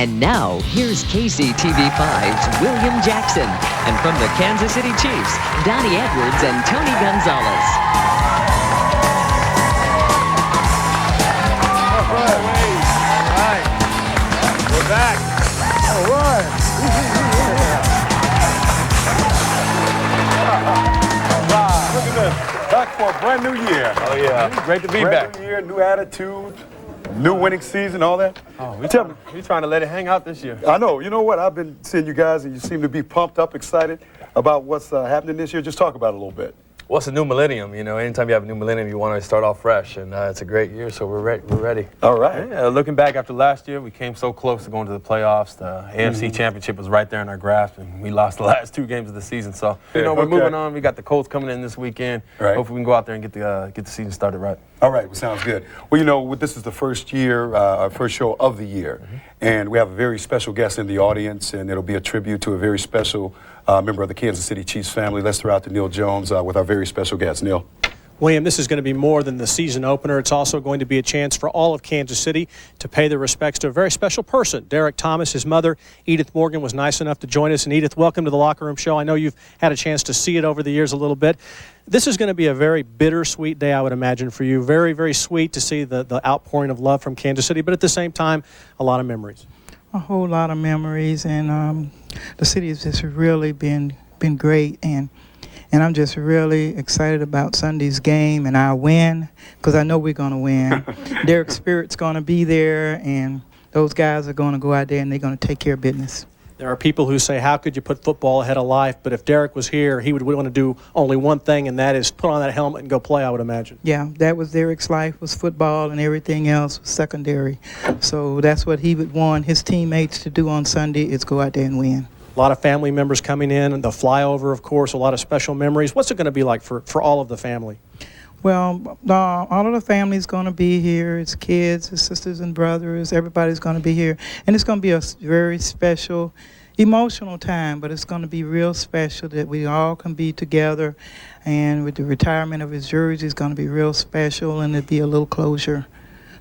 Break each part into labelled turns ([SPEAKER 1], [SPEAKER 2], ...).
[SPEAKER 1] And now, here's KCTV5's William Jackson. And from the Kansas City Chiefs, Donnie Edwards and Tony Gonzales.
[SPEAKER 2] All right. We're back. All right. Look at this. Back for a brand new year.
[SPEAKER 3] Oh, yeah. Great to be back.
[SPEAKER 2] Brand new year, new attitude, new winning season, all that.
[SPEAKER 3] Oh, we're trying to let it hang out this year.
[SPEAKER 2] I know. You know what? I've been seeing you guys, and you seem to be pumped up, excited about what's happening this year. Just talk about it a little bit.
[SPEAKER 3] Well, it's a new millennium. You know, anytime you have a new millennium, you want to start off fresh, and it's a great year, so we're ready.
[SPEAKER 2] All right.
[SPEAKER 3] Yeah, looking back after last year, we came so close to going to the playoffs. The AFC Championship was right there in our grasp, and we lost the last 2 games of the season. So, you know, we're moving on. We got the Colts coming in this weekend.
[SPEAKER 2] Right.
[SPEAKER 3] Hopefully we can go out there and get the season started right.
[SPEAKER 2] All right, well, sounds good. Well, you know, this is the first year, our first show of the year, and we have a very special guest in the audience, and it'll be a tribute to a very special member of the Kansas City Chiefs family. Let's throw out to Neil Jones with our very special guest. Neil.
[SPEAKER 4] William, this is going to be more than the season opener. It's also going to be a chance for all of Kansas City to pay their respects to a very special person. Derek Thomas, his mother, Edith Morgan, was nice enough to join us. And Edith, welcome to the Locker Room Show. I know you've had a chance to see it over the years a little bit. This is going to be a very bittersweet day, I would imagine, for you. Very, very sweet to see the outpouring of love from Kansas City, but at the same time, a lot of memories.
[SPEAKER 5] A whole lot of memories, and the city has just really been great, and I'm just really excited about Sunday's game and our win, because I know we're going to win. Derek's spirit's going to be there, and those guys are going to go out there and they're going to take care of business.
[SPEAKER 4] There are people who say, how could you put football ahead of life? But if Derek was here, he would want to do only one thing, and that is put on that helmet and go play, I would imagine. Yeah,
[SPEAKER 5] that was Derek's life, was football, and everything else was secondary. So that's what he would want his teammates to do on Sunday, is go out there and win.
[SPEAKER 4] A lot of family members coming in, and the flyover, of course, a lot of special memories. What's it going to be like for all of the family?
[SPEAKER 5] Well, all of the family's going to be here. It's kids, it's sisters and brothers. Everybody's going to be here. And it's going to be a very special, emotional time, but it's going to be real special that we all can be together. And with the retirement of his jersey, it's going to be real special, and it'll be a little closure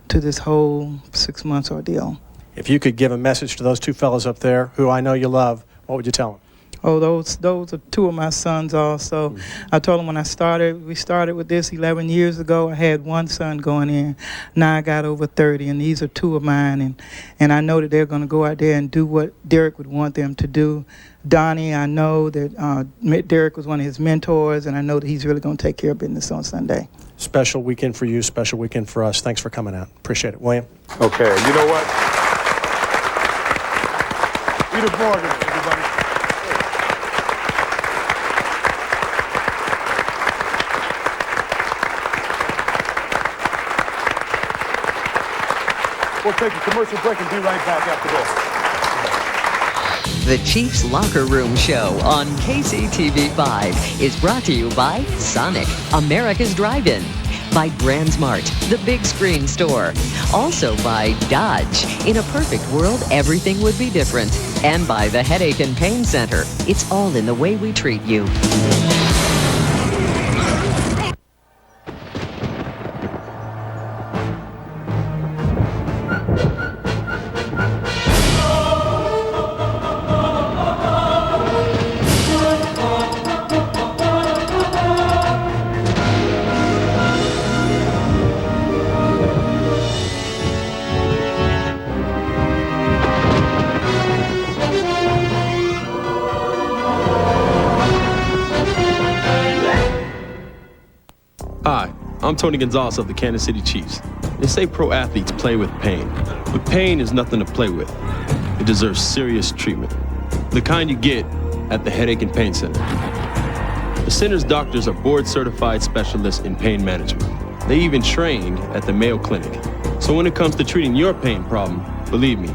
[SPEAKER 5] to this whole 6 months ordeal.
[SPEAKER 4] If you could give a message to those two fellas up there who I know you love, what would you tell them?
[SPEAKER 5] Oh, those are 2 of my sons also. I told them when we started with this 11 years ago, I had 1 son going in. Now I got over 30, and these are 2 of mine. And I know that they're going to go out there and do what Derek would want them to do. Donnie, I know that Derek was one of his mentors, and I know that he's really going to take care of business on Sunday.
[SPEAKER 4] Special weekend for you, special weekend for us. Thanks for coming out. Appreciate it. William?
[SPEAKER 2] Okay, you know what? Edith Morgan, everybody. We'll take a commercial break and be right back after this.
[SPEAKER 1] The Chiefs Locker Room Show on KCTV5 is brought to you by Sonic, America's Drive-In, by BrandSmart, the big screen store, also by Dodge. In a perfect world, everything would be different. And by the Headache and Pain Center. It's all in the way we treat you.
[SPEAKER 6] Hi, I'm Tony Gonzales of the Kansas City Chiefs. They say pro athletes play with pain, but pain is nothing to play with. It deserves serious treatment, the kind you get at the Headache and Pain Center. The center's doctors are board-certified specialists in pain management. They even trained at the Mayo Clinic. So when it comes to treating your pain problem, believe me,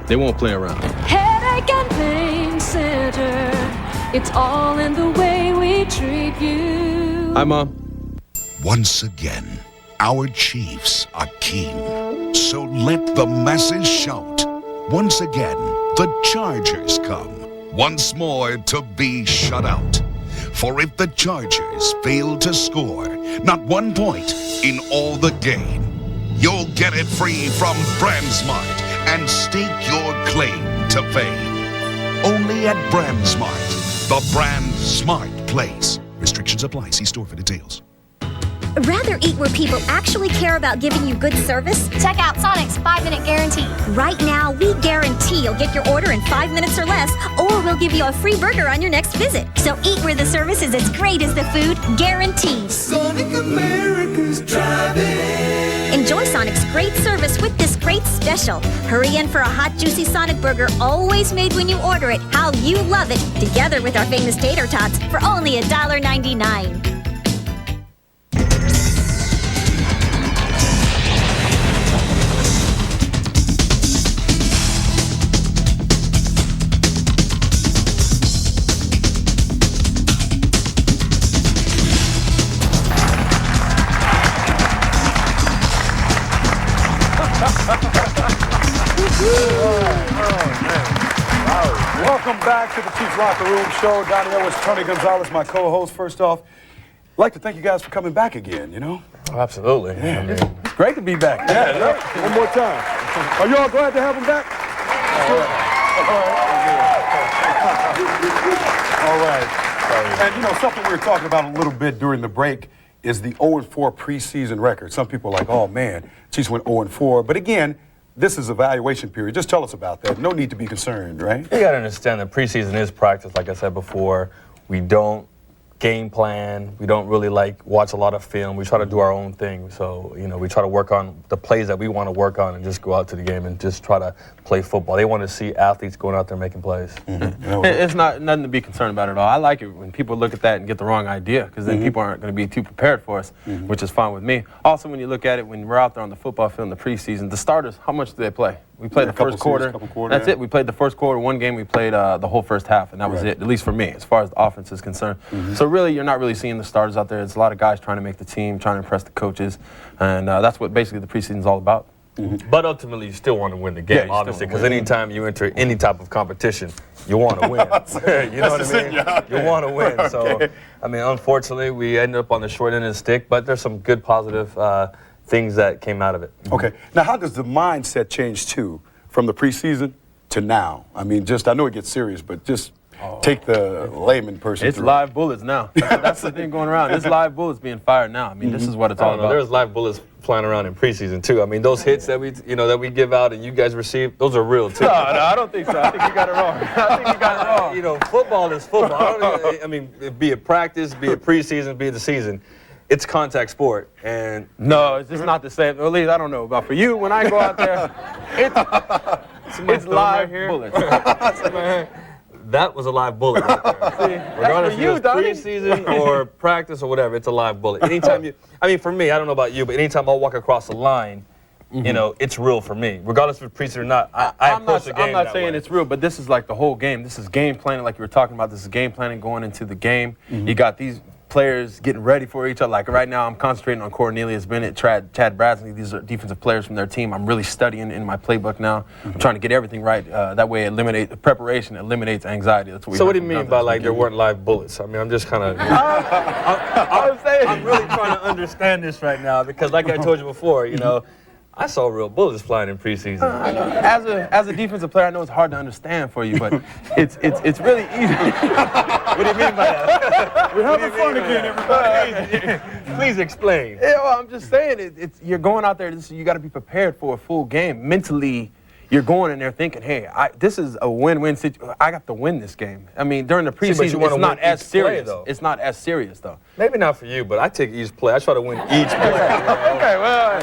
[SPEAKER 6] they won't play around.
[SPEAKER 7] Headache and Pain Center, it's all in the way we treat you.
[SPEAKER 6] Hi, Mom.
[SPEAKER 8] Once again, our Chiefs are keen. So let the masses shout. Once again, the Chargers come. Once more to be shut out. For if the Chargers fail to score not 1 point in all the game, you'll get it free from BrandSmart and stake your claim to fame. Only at BrandSmart, the brand smart place. Restrictions apply. See store for details.
[SPEAKER 9] Rather eat where people actually care about giving you good service?
[SPEAKER 10] Check out Sonic's 5-minute guarantee.
[SPEAKER 9] Right now, we guarantee you'll get your order in 5 minutes or less, or we'll give you a free burger on your next visit. So eat where the service is as great as the food, guaranteed.
[SPEAKER 11] Sonic America's driving.
[SPEAKER 9] Enjoy Sonic's great service with this great special. Hurry in for a hot, juicy Sonic burger, always made when you order it, how you love it, together with our famous tater tots for only $1.99.
[SPEAKER 2] Welcome back to the Chiefs Locker Room Show. Donnie was Tony Gonzales, my co-host. First off, I'd like to thank you guys for coming back again, you know?
[SPEAKER 3] Oh, absolutely.
[SPEAKER 2] Yeah.
[SPEAKER 3] It's great to be back.
[SPEAKER 2] Yeah, one more time. Are you all glad to have him back? All right. And, you know, something we were talking about a little bit during the break is the 0-4 preseason record. Some people are like, oh, man, Chiefs went 0-4. But again, this is evaluation period. Just tell us about that. No need to be concerned, right?
[SPEAKER 3] You got to understand that preseason is practice, like I said before. We don't game plan. We don't really watch a lot of film. We try to do our own thing. So, you know, we try to work on the plays that we want to work on and just go out to the game and just try to play football. They want to see athletes going out there making plays. Mm-hmm. It's nothing to be concerned about at all. I like it when people look at that and get the wrong idea, because then people aren't going to be too prepared for us, which is fine with me. Also, when you look at it, when we're out there on the football field in the preseason, the starters, how much do they play? We played the first quarter. That's it. We played the first quarter. One game we played the whole first half, and that was it, at least for me, as far as the offense is concerned. So really, you're not really seeing the starters out there. There's a lot of guys trying to make the team, trying to impress the coaches, and that's what basically the preseason is all about.
[SPEAKER 12] But ultimately, you still want to win the game, obviously, because anytime you enter any type of competition, you want to win. You know what I mean? You want to win. So, I mean, unfortunately, we ended up on the short end of the stick, but there's some good positive things that came out of it.
[SPEAKER 2] Okay. Now, how does the mindset change, too, from the preseason to now? I mean, I know it gets serious, but just take the layman person
[SPEAKER 3] It's
[SPEAKER 2] through.
[SPEAKER 3] live bullets now. That's the thing going around. There's live bullets being fired now. I mean, this is what it's all about.
[SPEAKER 12] There's live bullets flying around in preseason, too. I mean, those hits that we give out and you guys receive, those are real, too.
[SPEAKER 3] No, I don't think so. I think you got it wrong. I think you got it wrong.
[SPEAKER 12] You know, football is football. I mean, be it practice, be it preseason, be it the season. It's contact sport, and
[SPEAKER 3] no, it's just not the same. At least I don't know about for you. When I go out there, it's live bullets.
[SPEAKER 12] That was a live bullet right there. See, regardless if it was preseason or practice or whatever, it's a live bullet. Anytime I mean, for me, I don't know about you, but anytime I walk across the line, you know, it's real for me. Regardless if it's preseason or not, I approach the game
[SPEAKER 3] I'm not saying it's real, but this is like the whole game. This is game planning, like you were talking about. This is game planning going into the game. You got these players getting ready for each other. Like right now, I'm concentrating on Cornelius Bennett, Chad Bradley. These are defensive players from their team. I'm really studying in my playbook now. I'm trying to get everything right. That way, preparation eliminates anxiety. That's what we.
[SPEAKER 12] So what do you mean by there weren't live bullets? I mean, I'm just kind of. I'm really trying to understand this right now because, like I told you before, you know. I saw real bullets flying in preseason.
[SPEAKER 3] As a defensive player, I know it's hard to understand for you, but it's really easy.
[SPEAKER 12] What do you mean by that?
[SPEAKER 2] We're having fun again, everybody.
[SPEAKER 12] Please explain.
[SPEAKER 3] Yeah, well, I'm just saying, you're going out there, you got to be prepared for a full game. Mentally, you're going in there thinking, hey, this is a win-win situation. I got to win this game. I mean, during the preseason, it's not as serious. It's not as serious, though.
[SPEAKER 12] Maybe not for you, but I take each play. I try to win each play.
[SPEAKER 3] Okay, well,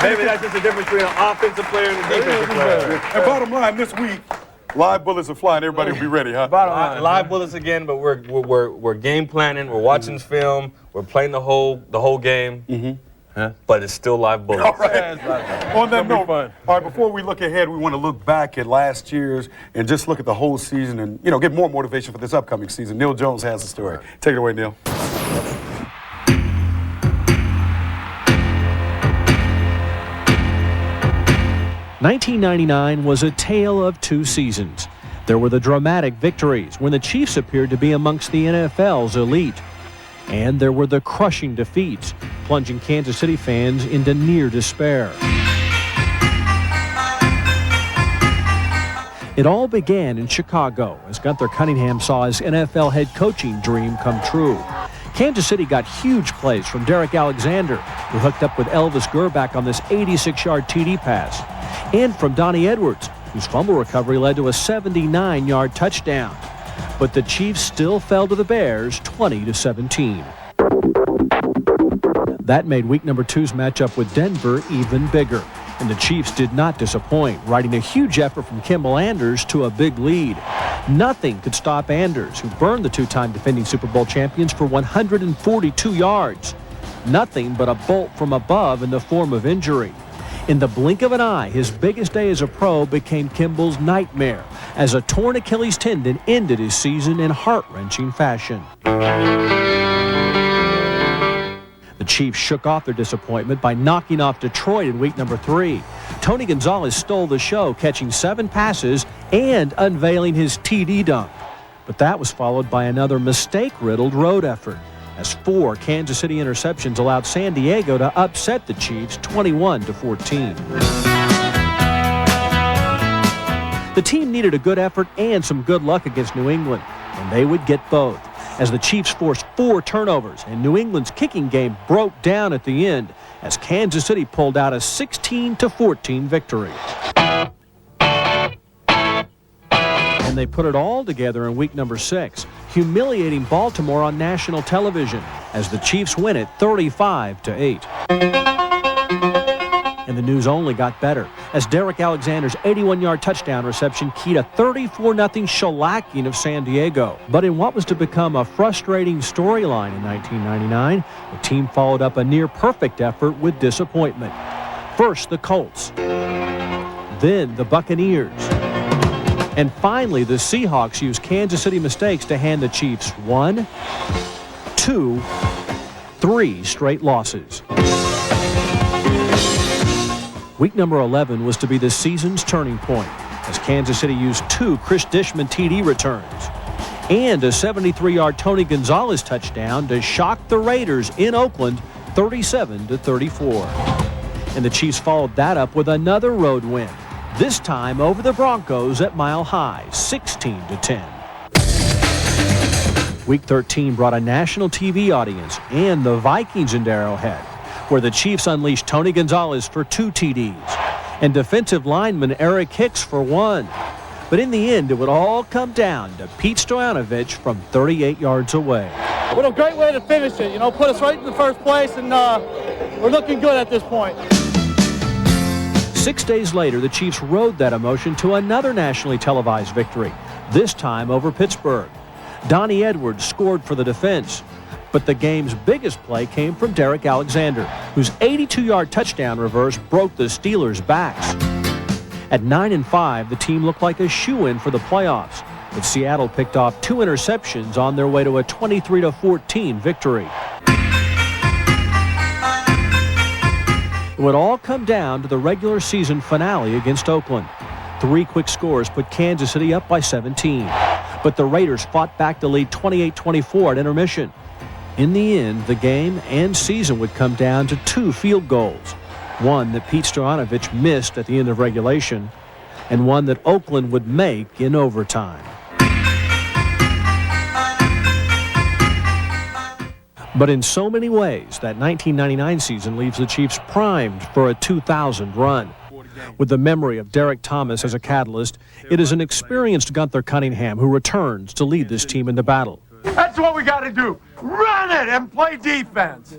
[SPEAKER 12] maybe that's just the difference between an offensive player and a defensive player.
[SPEAKER 2] And bottom line, this week, live bullets are flying. Everybody will be ready, huh?
[SPEAKER 3] Bottom line,
[SPEAKER 12] live bullets again, but we're game planning. We're watching film. We're playing the whole game. But it's still live bullets.
[SPEAKER 2] All right. On that note, all right, before we look ahead, we want to look back at last year's and just look at the whole season and, you know, get more motivation for this upcoming season. Neil Jones has the story. Take it away, Neil.
[SPEAKER 4] 1999 was a tale of two seasons. There were the dramatic victories when the Chiefs appeared to be amongst the NFL's elite. And there were the crushing defeats, plunging Kansas City fans into near despair. It all began in Chicago as Gunther Cunningham saw his NFL head coaching dream come true. Kansas City got huge plays from Derek Alexander, who hooked up with Elvis Gerback on this 86-yard TD pass, and from Donnie Edwards, whose fumble recovery led to a 79-yard touchdown. But the Chiefs still fell to the Bears 20-17. That made week number 2's matchup with Denver even bigger. And the Chiefs did not disappoint, riding a huge effort from Kimball Anders to a big lead. Nothing could stop Anders, who burned the two-time defending Super Bowl champions for 142 yards. Nothing but a bolt from above in the form of injury. In the blink of an eye, his biggest day as a pro became Kimball's nightmare, as a torn Achilles tendon ended his season in heart-wrenching fashion. The Chiefs shook off their disappointment by knocking off Detroit in week number 3. Tony Gonzales stole the show, catching 7 passes and unveiling his TD dunk. But that was followed by another mistake-riddled road effort, as 4 Kansas City interceptions allowed San Diego to upset the Chiefs 21-14. The team needed a good effort and some good luck against New England, and they would get both, as the Chiefs forced 4 turnovers and New England's kicking game broke down at the end as Kansas City pulled out a 16-14 victory. And they put it all together in week number 6, humiliating Baltimore on national television as the Chiefs win it 35-8. And the news only got better as Derek Alexander's 81-yard touchdown reception keyed a 34-0 shellacking of San Diego. But in what was to become a frustrating storyline in 1999, the team followed up a near-perfect effort with disappointment. First, the Colts, then the Buccaneers, and finally the Seahawks used Kansas City mistakes to hand the Chiefs 1, 2, 3 straight losses. Week number 11 was to be the season's turning point, as Kansas City used 2 Chris Dishman TD returns and a 73-yard Tony Gonzales touchdown to shock the Raiders in Oakland 37-34. And the Chiefs followed that up with another road win, this time over the Broncos at Mile High, 16-10. Week 13 brought a national TV audience and the Vikings into Arrowhead, where the Chiefs unleashed Tony Gonzales for 2 TDs and defensive lineman Eric Hicks for 1. But in the end, it would all come down to Pete Stoyanovich from 38 yards away.
[SPEAKER 13] What a great way to finish it. You know, put us right in the first place, and we're looking good at this point.
[SPEAKER 4] 6 days later, the Chiefs rode that emotion to another nationally televised victory, this time over Pittsburgh. Donnie Edwards scored for the defense. But the game's biggest play came from Derek Alexander, whose 82-yard touchdown reverse broke the Steelers' backs. At 9-5, the team looked like a shoo-in for the playoffs, but Seattle picked off 2 interceptions on their way to a 23-14 victory. It would all come down to the regular season finale against Oakland. 3 quick scores put Kansas City up by 17, but the Raiders fought back to lead 28-24 at intermission. In the end, the game and season would come down to 2 field goals, one that Pete Stoyanovich missed at the end of regulation, and one that Oakland would make in overtime. But in so many ways, that 1999 season leaves the Chiefs primed for a 2000 run. With the memory of Derek Thomas as a catalyst, it is an experienced Gunther Cunningham who returns to lead this team in the battle.
[SPEAKER 13] That's what we got to do. Run it and play defense.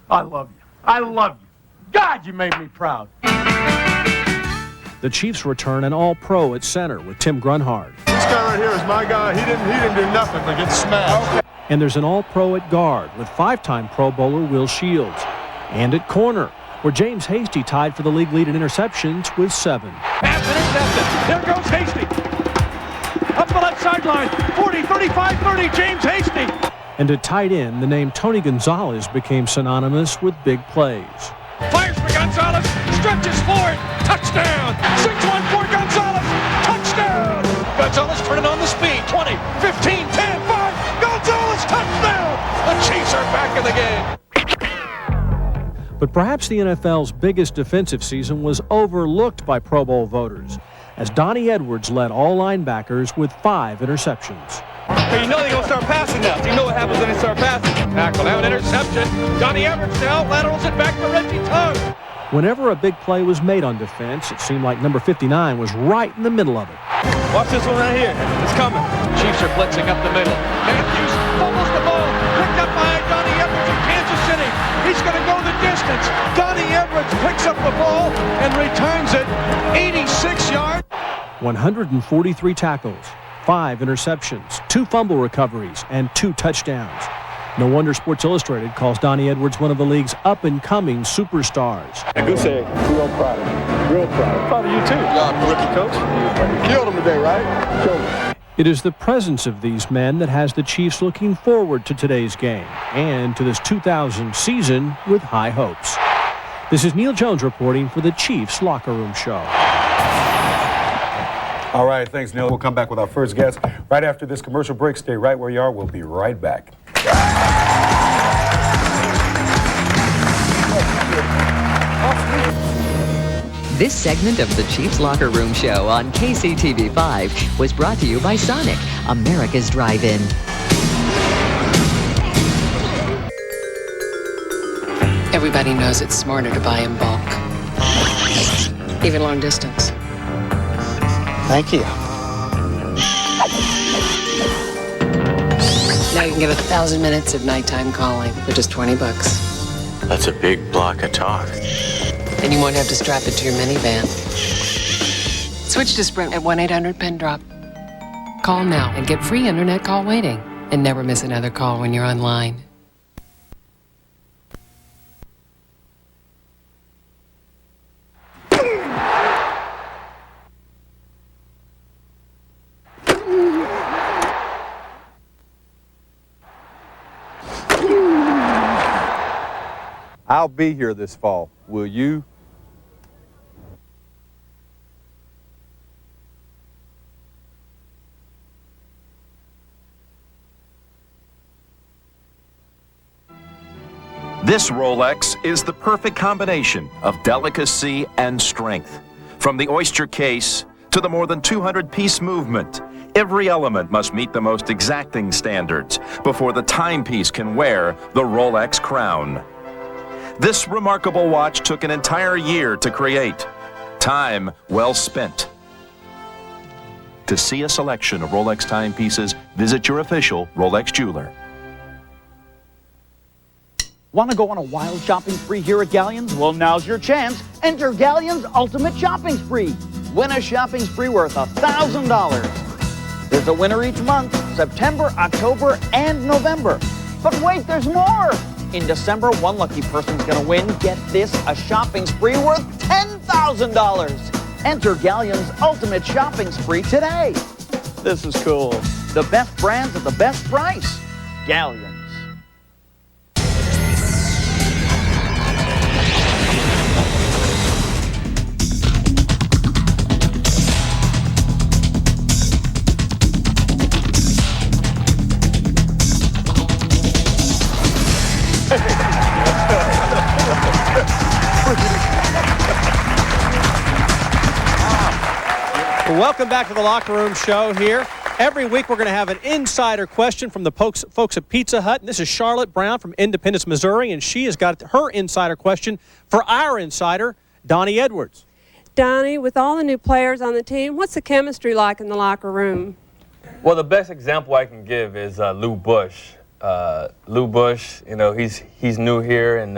[SPEAKER 13] I love you. I love you. God, you made me proud.
[SPEAKER 4] The Chiefs return an all-pro at center with Tim Grunhard.
[SPEAKER 14] This guy right here is my guy. He didn't do nothing but get smashed.
[SPEAKER 4] And there's an all-pro at guard with 5-time Pro Bowler Will Shields. And at corner, where James Hasty tied for the league lead in interceptions with 7.
[SPEAKER 13] Pass intercepted. There goes Hasty. Up the left sideline. 40, 35, 30, James Hasty.
[SPEAKER 4] And at tight end, the name Tony Gonzales became synonymous with big plays.
[SPEAKER 13] Fires for Gonzales. Stretches for it. Touchdown. 6-1 for Gonzales. Touchdown. Gonzales turning on the speed. 20, 15, 10, 5. Gonzales touchdown. The Chiefs are back in the game.
[SPEAKER 4] But perhaps the NFL's biggest defensive season was overlooked by Pro Bowl voters, as Donnie Edwards led all linebackers with 5 interceptions.
[SPEAKER 13] You know they're going to start passing now. So you know what happens when they start passing. Tackle now, an interception. Donnie Edwards now laterals it back to Reggie Tug.
[SPEAKER 4] Whenever a big play was made on defense, it seemed like number 59 was right in the middle of it.
[SPEAKER 13] Watch this one right here. It's coming. Chiefs are blitzing up the middle. Matthews fumbles the ball. Picked up by Donnie Edwards of Kansas City. He's going to go the distance. Donnie Edwards picks up the ball and returns it 86 yards.
[SPEAKER 4] 143 tackles, 5 interceptions, 2 fumble recoveries, and 2 touchdowns. No wonder Sports Illustrated calls Donnie Edwards one of the league's up-and-coming superstars.
[SPEAKER 14] And Goose said, real proud of you. Real proud. Proud of you, too. Y'all rookie coach. You killed him today, right? Killed him.
[SPEAKER 4] It is the presence of these men that has the Chiefs looking forward to today's game and to this 2000 season with high hopes. This is Neil Jones reporting for the Chiefs Locker Room Show.
[SPEAKER 2] All right, thanks, Neil. We'll come back with our first guest right after this commercial break. Stay right where you are. We'll be right back.
[SPEAKER 1] This segment of the Chiefs Locker Room Show on KCTV5 was brought to you by Sonic, America's Drive-In.
[SPEAKER 15] Everybody knows it's smarter to buy in bulk, even long distance.
[SPEAKER 16] Thank you.
[SPEAKER 15] Now you can get 1,000 minutes of nighttime calling for just $20.
[SPEAKER 16] That's a big block of talk.
[SPEAKER 15] And you won't have to strap it to your minivan. Switch to Sprint at 1-800-PEN-DROP. Call now and get free internet call waiting. And never miss another call when you're online.
[SPEAKER 17] I'll be here this fall. Will you?
[SPEAKER 18] This Rolex is the perfect combination of delicacy and strength. From the oyster case to the more than 200-piece movement, every element must meet the most exacting standards before the timepiece can wear the Rolex crown. This remarkable watch took an entire year to create. Time well spent. To see a selection of Rolex timepieces, visit your official Rolex jeweler.
[SPEAKER 19] Want to go on a wild shopping spree here at Galleon's? Well, now's your chance. Enter Galleon's Ultimate Shopping Spree. Win a shopping spree worth $1,000. There's a winner each month, September, October, and November. But wait, there's more. In December, one lucky person's going to win, get this, a shopping spree worth $10,000. Enter Galleon's Ultimate Shopping Spree today. This is cool. The best brands at the best price. Galleon.
[SPEAKER 4] Welcome back to the Locker Room Show here. Every week we're going to have an insider question from the folks at Pizza Hut. And this is Charlotte Brown from Independence, Missouri, and she has got her insider question for our insider, Donnie Edwards.
[SPEAKER 20] Donnie, with all the new players on the team, what's the chemistry like in the locker room?
[SPEAKER 3] Well, the best example I can give is Lou Bush. Lou Bush, you know, he's new here, and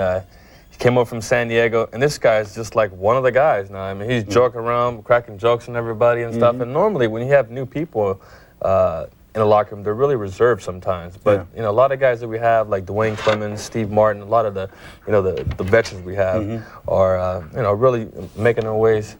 [SPEAKER 3] he came over from San Diego, and this guy is just like one of the guys now. I mean, he's joking around, cracking jokes on everybody and stuff. And normally, when you have new people in the locker room, they're really reserved sometimes. But you know, a lot of guys that we have, like Dwayne Clemens, Steve Martin, a lot of the, you know, the veterans we have are, you know, really making their ways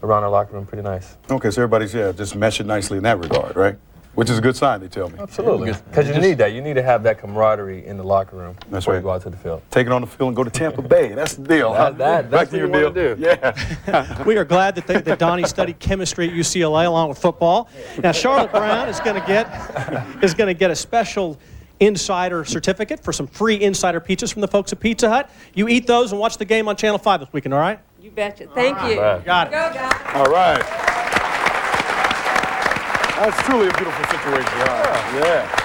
[SPEAKER 3] around our locker room pretty nice.
[SPEAKER 2] Okay, so everybody's just meshing nicely in that regard, right? Which is a good sign, they tell me.
[SPEAKER 3] Absolutely. Because you need that. You need to have that camaraderie in the locker room before you go out to the field.
[SPEAKER 2] Take it on the field and go to Tampa Bay. That's the deal.
[SPEAKER 3] That's what you want to do.
[SPEAKER 2] Yeah.
[SPEAKER 4] We are glad that Donnie studied chemistry at UCLA along with football. Now, Charlotte Brown is going to get a special insider certificate for some free insider pizzas from the folks at Pizza Hut. You eat those and watch the game on Channel 5 this weekend, all right?
[SPEAKER 20] You betcha. Thank you.
[SPEAKER 4] Got it.
[SPEAKER 20] Go, guys.
[SPEAKER 2] All right. That's truly a beautiful situation. Yeah.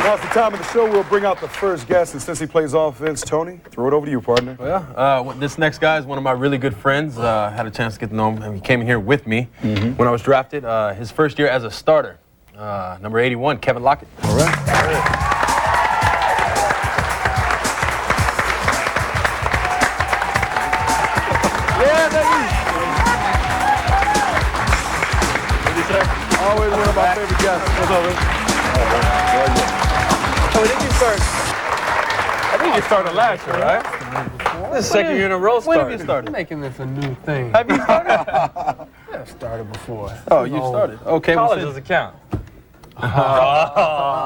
[SPEAKER 2] Now it's the time of the show. We'll bring out the first guest, and since he plays offense, Tony, throw it over to you, partner.
[SPEAKER 6] Well, this next guy is one of my really good friends. Had a chance to get to know him. He came in here with me when I was drafted. His first year as a starter. Number 81, Kevin Lockett.
[SPEAKER 2] All right.
[SPEAKER 6] Always one of my favorite guests. What's up, man?
[SPEAKER 12] Oh, did you start? I think you started last year, right? This is second year in a row
[SPEAKER 6] When
[SPEAKER 12] started.
[SPEAKER 6] have you started?
[SPEAKER 21] You're making this a new thing.
[SPEAKER 6] Have you started?
[SPEAKER 21] Yeah, I started before.
[SPEAKER 6] Oh, you started. Okay.
[SPEAKER 12] College doesn't count.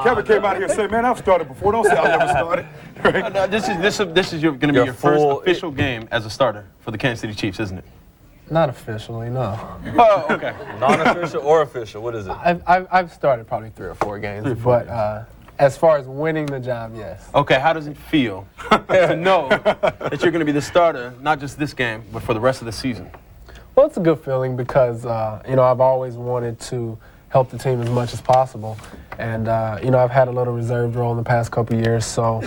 [SPEAKER 2] Kevin came out here and said, man, I've started before. Don't say I've never started. Right?
[SPEAKER 6] No, this is going to be your first official game as a starter for the Kansas City Chiefs, isn't it?
[SPEAKER 21] Not officially, no.
[SPEAKER 6] Oh, okay.
[SPEAKER 12] Non-official or official? What is it?
[SPEAKER 21] I've started probably 3 or 4 games, but as far as winning the job, yes.
[SPEAKER 6] Okay, how does it feel to know that you're going to be the starter, not just this game, but for the rest of the season?
[SPEAKER 21] Well, it's a good feeling because, I've always wanted to help the team as much as possible. And, I've had a little reserved role in the past couple of years, so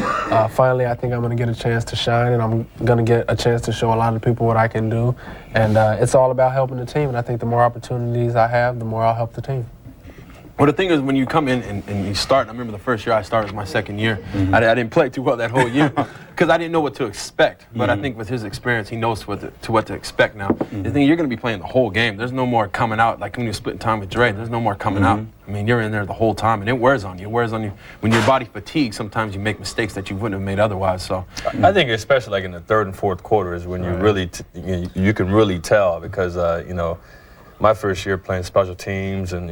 [SPEAKER 21] finally I think I'm going to get a chance to shine, and I'm going to get a chance to show a lot of people what I can do. And it's all about helping the team, and I think the more opportunities I have, the more I'll help the team.
[SPEAKER 6] Well, the thing is, when you come in and you start, I remember the first year I started was my second year. I didn't play too well that whole year because I didn't know what to expect. But I think with his experience, he knows what to expect now. The thing, you're going to be playing the whole game. There's no more coming out. Like when you're splitting time with Dre, there's no more coming out. I mean, you're in there the whole time, and it wears on you. It wears on you. When your body fatigues, sometimes you make mistakes that you wouldn't have made otherwise. So
[SPEAKER 12] I think especially like in the third and fourth quarter is when you really, you can really tell because, my first year playing special teams and,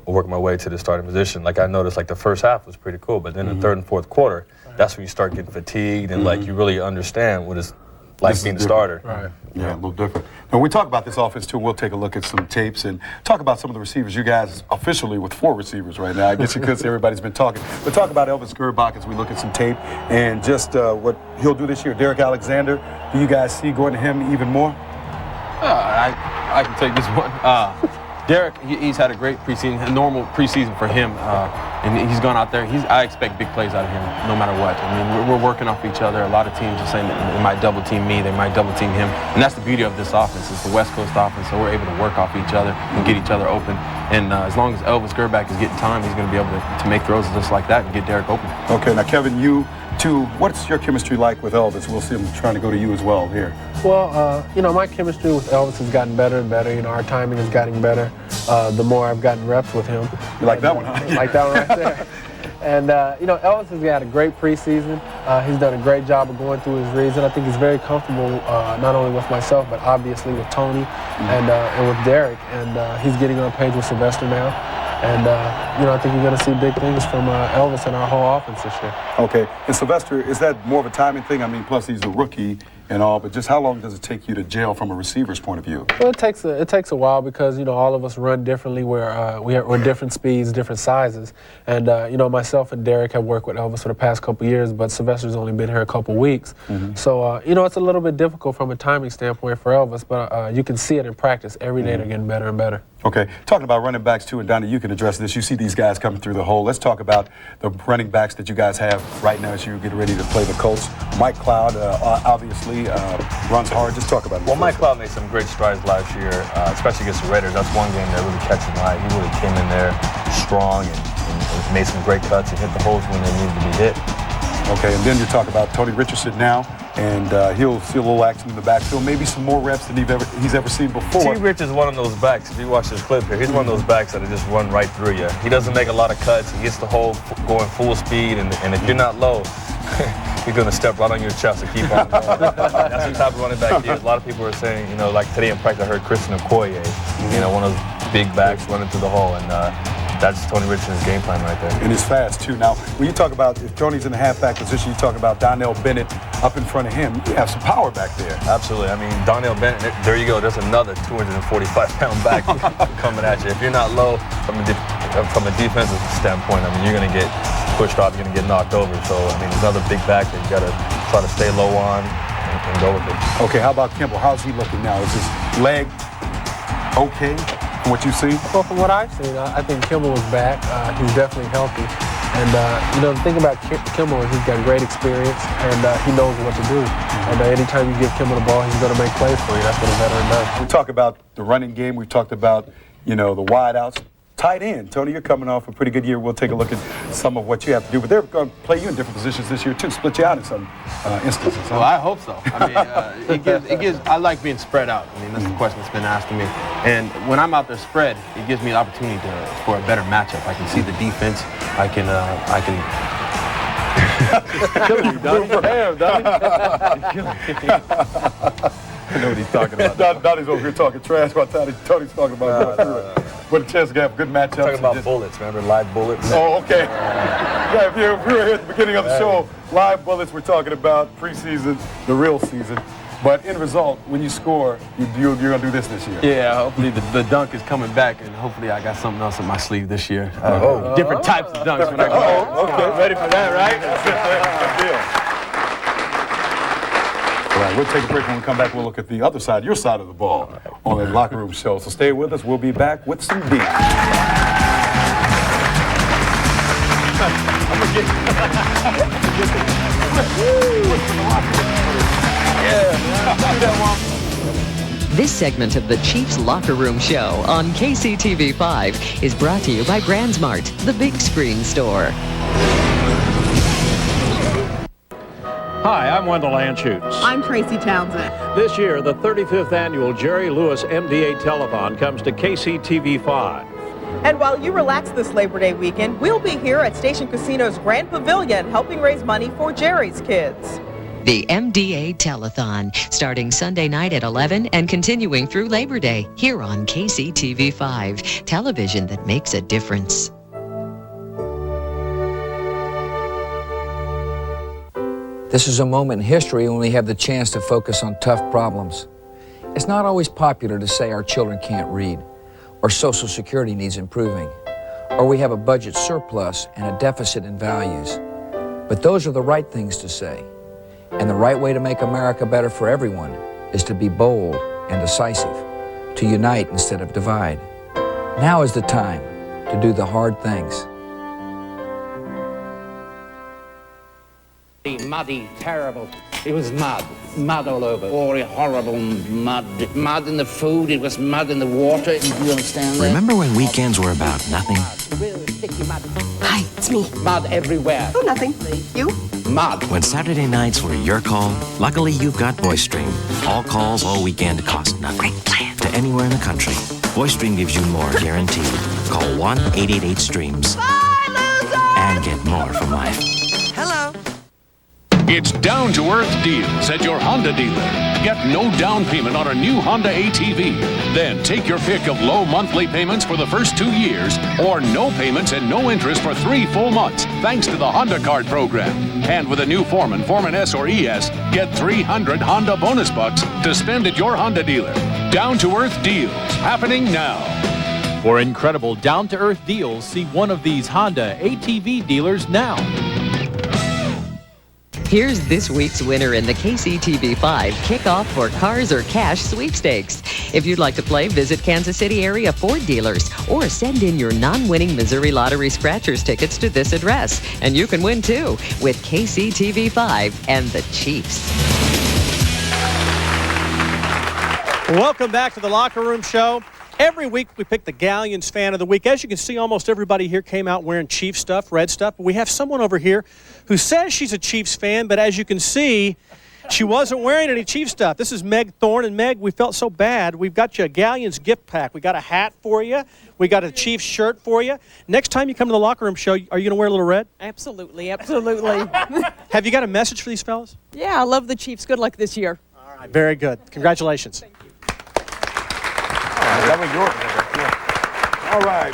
[SPEAKER 12] working my way to the starting position, like I noticed like the first half was pretty cool, but then the third and fourth quarter, that's when you start getting fatigued and like you really understand what it's like being the starter.
[SPEAKER 2] Right. Yeah, a little different. When we talk about this offense too, we'll take a look at some tapes and talk about some of the receivers. You guys officially with 4 receivers right now. I guess you could say everybody's been talking. But talk about Elvis Gerbach as we look at some tape and just what he'll do this year. Derek Alexander, do you guys see going to him even more?
[SPEAKER 6] I can take this one. Derek, he's had a great preseason, a normal preseason for him, and he's gone out there. I expect big plays out of him, no matter what. I mean, we're working off each other. A lot of teams are saying that they might double team me, they might double team him, and that's the beauty of this offense. It's the West Coast offense, so we're able to work off each other and get each other open. And as long as Elvis Gerbach is getting time, he's going to be able to make throws just like that and get Derek open.
[SPEAKER 2] Okay, now Kevin, you too. What's your chemistry like with Elvis? We'll see him trying to go to you as well here.
[SPEAKER 21] Well, my chemistry with Elvis has gotten better and better. Our timing is getting better the more I've gotten reps with him.
[SPEAKER 2] You like that one, huh?
[SPEAKER 21] Like that one right there. And, Elvis has had a great preseason. He's done a great job of going through his reads, and I think he's very comfortable not only with myself, but obviously with Tony and with Derek. And he's getting on page with Sylvester now. And, I think you're going to see big things from Elvis and our whole offense this year.
[SPEAKER 2] Okay. And Sylvester, is that more of a timing thing? I mean, plus he's a rookie and all, but just how long does it take you to gel from a receiver's point of view?
[SPEAKER 21] Well, it takes a while because, all of us run differently. We're different speeds, different sizes. And, myself and Derek have worked with Elvis for the past couple years, but Sylvester's only been here a couple weeks. So, it's a little bit difficult from a timing standpoint for Elvis, but you can see it in practice. Every day they're getting better and better.
[SPEAKER 2] Okay. Talking about running backs, too, and Donnie, you can address this. You see these guys coming through the hole. Let's talk about the running backs that you guys have right now as you get ready to play the Colts. Mike Cloud, obviously, runs hard. Just talk about it.
[SPEAKER 12] Well, Mike Cloud made some great strides last year, especially against the Raiders. That's one game that really catch his eye. He really came in there strong and made some great cuts and hit the holes when they needed to be hit.
[SPEAKER 2] Okay, and then you talk about Tony Richardson now, and he'll see a little action in the backfield, maybe some more reps than he's ever seen before.
[SPEAKER 12] T-Rich is one of those backs, if you watch this clip here, he's one of those backs that just run right through you. He doesn't make a lot of cuts. He gets the hole going full speed, and if you're not low, he's going to step right on your chest and keep on going. That's the type of running back he is. A lot of people are saying, like today in practice, I heard Christian Okoye, one of those big backs running through the hole, and that's Tony Richardson's game plan right there.
[SPEAKER 2] And he's fast, too. Now, when you talk about if Tony's in the halfback position, you talk about Donnell Bennett up in front of him. You have some power back there.
[SPEAKER 12] Absolutely. I mean, Donnell Bennett, there you go. There's another 245-pound back coming at you. If you're not low from a defensive standpoint, I mean, you're going to get pushed off. You're going to get knocked over. So, I mean, there's another big back that you got to try to stay low on and go with it.
[SPEAKER 2] Okay, how about Kimball? How's he looking now? Is his leg okay from what you've seen?
[SPEAKER 21] Well, from what I've seen, I think Kimball is back. He's definitely healthy. And, the thing about Kimball is he's got great experience, and he knows what to do. And anytime you give Kimball the ball, he's going to make plays for you. That's what a veteran does.
[SPEAKER 2] We talk about the running game. We've talked about, the wide outs. Tight end. Tony, you're coming off a pretty good year. We'll take a look at some of what you have to do. But they're going to play you in different positions this year, too. Split you out in some instances.
[SPEAKER 5] Well, I hope so. I mean, I like being spread out. I mean, that's the question that's been asked of me. And when I'm out there spread, it gives me an opportunity for a better matchup. I can see the defense. I can killing you, Donnie. Damn, Donnie. You're killing me.
[SPEAKER 2] I know what he's talking about. Donnie's over here talking trash while Tony's talking about what a chance to have good matchups.
[SPEAKER 3] Talking about bullets, remember? Live bullets.
[SPEAKER 2] Oh, okay. Yeah, if you were here at the beginning of the show, live bullets, we're talking about preseason, the real season. But in result, when you score, you're going to do this year.
[SPEAKER 5] Yeah, hopefully the dunk is coming back, and hopefully I got something else in my sleeve this year. Different types of dunks when I go back.
[SPEAKER 2] Okay.
[SPEAKER 5] Ready for that, right?
[SPEAKER 2] Good deal. All right, we'll take a break. When we come back, we'll look at the other side, your side of the ball, on the Locker Room Show. So stay with us. We'll be back with some deals.
[SPEAKER 1] This segment of the Chiefs Locker Room Show on KCTV5 is brought to you by BrandsMart, the big screen store.
[SPEAKER 22] Hi, I'm Wendell Anschutz.
[SPEAKER 23] I'm Tracy Townsend.
[SPEAKER 22] This year, the 35th annual Jerry Lewis MDA Telethon comes to KCTV5.
[SPEAKER 23] And while you relax this Labor Day weekend, we'll be here at Station Casino's Grand Pavilion helping raise money for Jerry's kids.
[SPEAKER 1] The MDA Telethon, starting Sunday night at 11 and continuing through Labor Day, here on KCTV5, television that makes a difference.
[SPEAKER 24] This is a moment in history when we have the chance to focus on tough problems. It's not always popular to say our children can't read, or Social Security needs improving, or we have a budget surplus and a deficit in values. But those are the right things to say. And the right way to make America better for everyone is to be bold and decisive, to unite instead of divide. Now is the time to do the hard things.
[SPEAKER 25] Muddy, terrible. It was mud all over. Oh, horrible mud. Mud in the food, it was mud in the water. You understand that?
[SPEAKER 26] Remember when weekends were about nothing?
[SPEAKER 25] Hi, it's me. Mud everywhere.
[SPEAKER 23] Oh, nothing. You?
[SPEAKER 26] Mud. When Saturday nights were your call, luckily you've got VoiceStream. All calls all weekend cost nothing. Great plan. To anywhere in the country. VoiceStream gives you more guaranteed. Call 1-888-STREAMS.
[SPEAKER 23] Bye, loser!
[SPEAKER 26] And get more from life.
[SPEAKER 23] Hello.
[SPEAKER 27] It's down-to-earth deals at your Honda dealer. Get no down payment on a new Honda ATV. Then take your pick of low monthly payments for the first 2 years or no payments and no interest for 3 full months thanks to the Honda Card program. And with a new Foreman S or ES, get 300 Honda bonus bucks to spend at your Honda dealer. Down-to-earth deals happening now.
[SPEAKER 28] For incredible down-to-earth deals, see one of these Honda ATV dealers now.
[SPEAKER 1] Here's this week's winner in the KCTV5 Kickoff for Cars or Cash sweepstakes. If you'd like to play, visit Kansas City area Ford dealers or send in your non-winning Missouri Lottery Scratchers tickets to this address. And you can win too with KCTV5 and the Chiefs.
[SPEAKER 4] Welcome back to the Locker Room Show. Every week we pick the Galleons Fan of the Week. As you can see, almost everybody here came out wearing Chiefs stuff, red stuff. But we have someone over here who says she's a Chiefs fan, but as you can see, she wasn't wearing any Chiefs stuff. This is Meg Thorne. And Meg, we felt so bad. We've got you a Galleons gift pack. We got a hat for you. We got a Chiefs shirt for you. Next time you come to the Locker Room Show, are you going to wear a little red?
[SPEAKER 23] Absolutely, absolutely.
[SPEAKER 4] Have you got a message for these fellas?
[SPEAKER 23] Yeah, I love the Chiefs. Good luck this year.
[SPEAKER 4] All right, very good. Congratulations.
[SPEAKER 2] All right.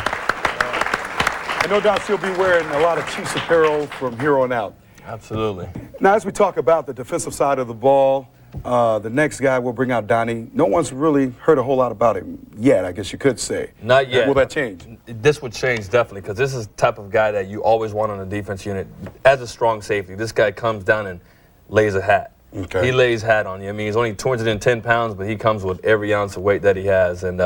[SPEAKER 2] And no doubt she'll be wearing a lot of Chiefs apparel from here on out.
[SPEAKER 3] Absolutely.
[SPEAKER 2] Now, as we talk about the defensive side of the ball, the next guy we'll bring out, Donnie. No one's really heard a whole lot about him yet, I guess you could say.
[SPEAKER 3] Not yet.
[SPEAKER 2] Will that change?
[SPEAKER 3] This would change definitely, because this is the type of guy that you always want on a defense unit. As a strong safety, this guy comes down and lays a hat.
[SPEAKER 2] Okay.
[SPEAKER 3] He lays hat on you. I mean, he's only 210 pounds, but he comes with every ounce of weight that he has. And